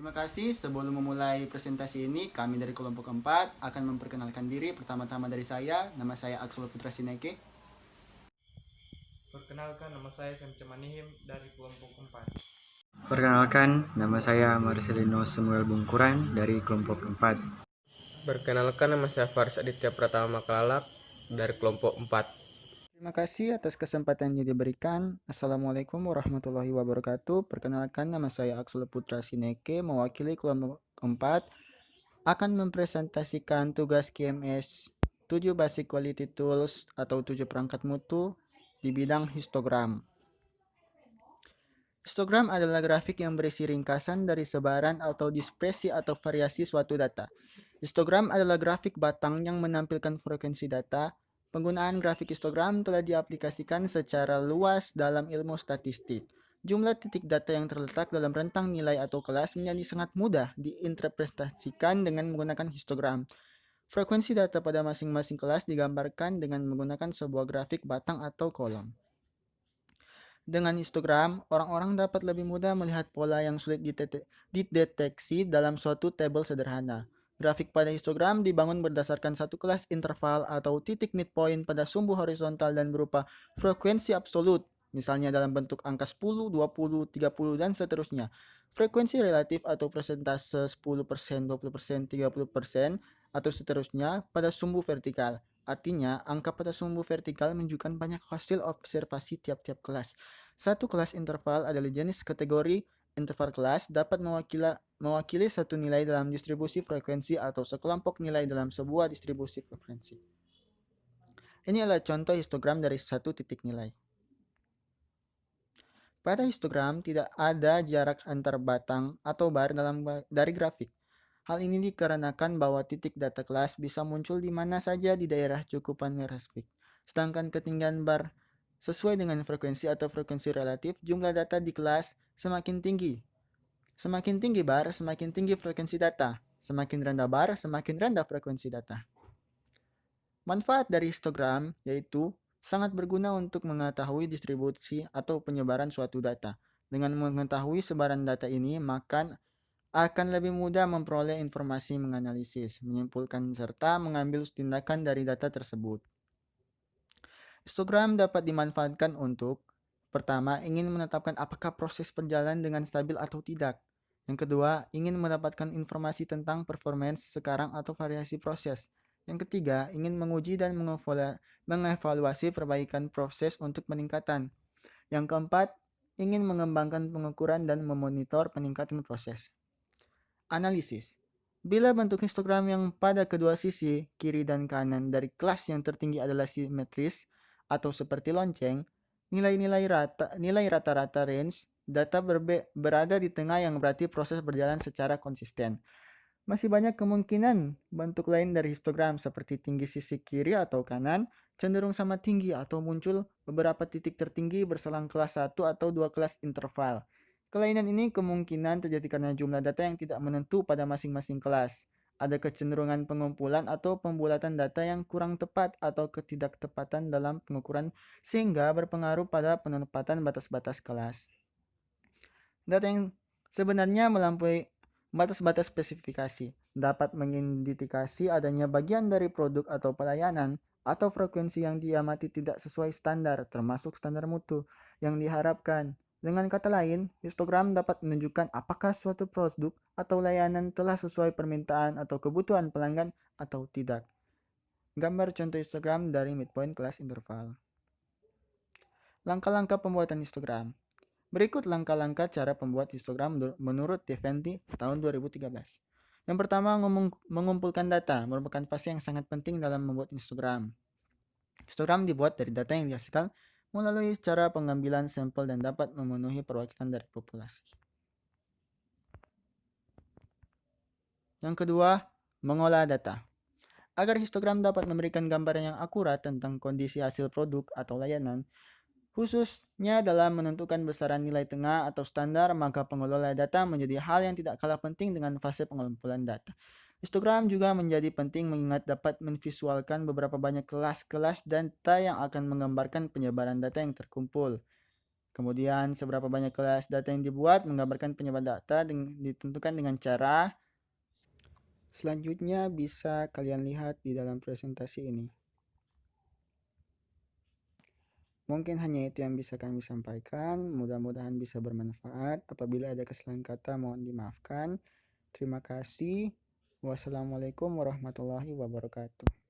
Terima kasih. Sebelum memulai presentasi ini, kami dari kelompok 4 akan memperkenalkan diri. Pertama-tama dari saya, nama saya Axel Putra Sineke. Perkenalkan, nama saya Semce Manihim dari kelompok 4. Perkenalkan, nama saya Marcelino Samuel Bungkuran dari kelompok 4. Perkenalkan, nama saya Faris Aditya Pratama Makalalak dari kelompok 4. Terima kasih atas kesempatan yang diberikan. Assalamualaikum warahmatullahi wabarakatuh. Perkenalkan, nama saya Axel Putra Sineke, mewakili kelompok 4, akan mempresentasikan tugas QMS 7 Basic Quality Tools atau 7 perangkat mutu di bidang histogram. Histogram adalah grafik yang berisi ringkasan dari sebaran atau dispersi atau variasi suatu data. Histogram adalah grafik batang yang menampilkan frekuensi data. Penggunaan grafik histogram telah diaplikasikan secara luas dalam ilmu statistik. Jumlah titik data yang terletak dalam rentang nilai atau kelas menjadi sangat mudah diinterpretasikan dengan menggunakan histogram. Frekuensi data pada masing-masing kelas digambarkan dengan menggunakan sebuah grafik batang atau kolom. Dengan histogram, orang-orang dapat lebih mudah melihat pola yang sulit dideteksi dalam suatu tabel sederhana. Grafik pada histogram dibangun berdasarkan satu kelas interval atau titik midpoint pada sumbu horizontal dan berupa frekuensi absolut, misalnya dalam bentuk angka 10, 20, 30, dan seterusnya. Frekuensi relatif atau persentase 10%, 20%, 30%, atau seterusnya pada sumbu vertikal. Artinya, angka pada sumbu vertikal menunjukkan banyak hasil observasi tiap-tiap kelas. Satu kelas interval adalah jenis kategori interval kelas dapat mewakili satu nilai dalam distribusi frekuensi atau sekelompok nilai dalam sebuah distribusi frekuensi. Ini adalah contoh histogram dari satu titik nilai. Pada histogram tidak ada jarak antar batang atau bar dari grafik. Hal ini dikarenakan bahwa titik data kelas bisa muncul di mana saja di daerah cukupan grafik. Sedangkan ketinggian bar sesuai dengan frekuensi atau frekuensi relatif, jumlah data di kelas semakin tinggi. Semakin tinggi bar, semakin tinggi frekuensi data. Semakin rendah bar, semakin rendah frekuensi data. Manfaat dari histogram yaitu sangat berguna untuk mengetahui distribusi atau penyebaran suatu data. Dengan mengetahui sebaran data ini, maka akan lebih mudah memperoleh informasi, menganalisis, menyimpulkan, serta mengambil tindakan dari data tersebut. Histogram dapat dimanfaatkan untuk: pertama, ingin menetapkan apakah proses berjalan dengan stabil atau tidak. Yang kedua, ingin mendapatkan informasi tentang performance sekarang atau variasi proses. Yang ketiga, ingin menguji dan mengevaluasi perbaikan proses untuk peningkatan. Yang keempat, ingin mengembangkan pengukuran dan memonitor peningkatan proses. Analisis. Bila bentuk histogram yang pada kedua sisi, kiri dan kanan dari kelas yang tertinggi adalah simetris atau seperti lonceng, nilai rata-rata range data berada di tengah yang berarti proses berjalan secara konsisten. Masih banyak kemungkinan bentuk lain dari histogram seperti tinggi sisi kiri atau kanan cenderung sama tinggi atau muncul beberapa titik tertinggi berselang kelas 1 atau 2 kelas interval. Kelainan ini kemungkinan terjadi karena jumlah data yang tidak menentu pada masing-masing kelas. Ada kecenderungan pengumpulan atau pembulatan data yang kurang tepat atau ketidaktepatan dalam pengukuran sehingga berpengaruh pada penempatan batas-batas kelas. Data yang sebenarnya melampaui batas-batas spesifikasi dapat mengindikasi adanya bagian dari produk atau pelayanan atau frekuensi yang diamati tidak sesuai standar, termasuk standar mutu yang diharapkan. Dengan kata lain, histogram dapat menunjukkan apakah suatu produk atau layanan telah sesuai permintaan atau kebutuhan pelanggan atau tidak. Gambar contoh histogram dari midpoint class interval. Langkah-langkah pembuatan histogram. Berikut langkah-langkah cara pembuat histogram menurut Deventi tahun 2013. Yang pertama, mengumpulkan data merupakan fase yang sangat penting dalam membuat histogram. Histogram dibuat dari data yang dihasilkan melalui cara pengambilan sampel dan dapat memenuhi perwakilan dari populasi. Yang kedua, mengolah data. Agar histogram dapat memberikan gambaran yang akurat tentang kondisi hasil produk atau layanan, khususnya dalam menentukan besaran nilai tengah atau standar, maka pengelola data menjadi hal yang tidak kalah penting dengan fase pengumpulan data. Histogram juga menjadi penting mengingat dapat memvisualkan beberapa banyak kelas-kelas data yang akan menggambarkan penyebaran data yang terkumpul. Kemudian seberapa banyak kelas data yang dibuat, menggambarkan penyebar data ditentukan dengan cara selanjutnya bisa kalian lihat di dalam presentasi ini. Mungkin hanya itu yang bisa kami sampaikan. Mudah-mudahan bisa bermanfaat. Apabila ada kesalahan kata mohon dimaafkan. Terima kasih. Wassalamualaikum warahmatullahi wabarakatuh.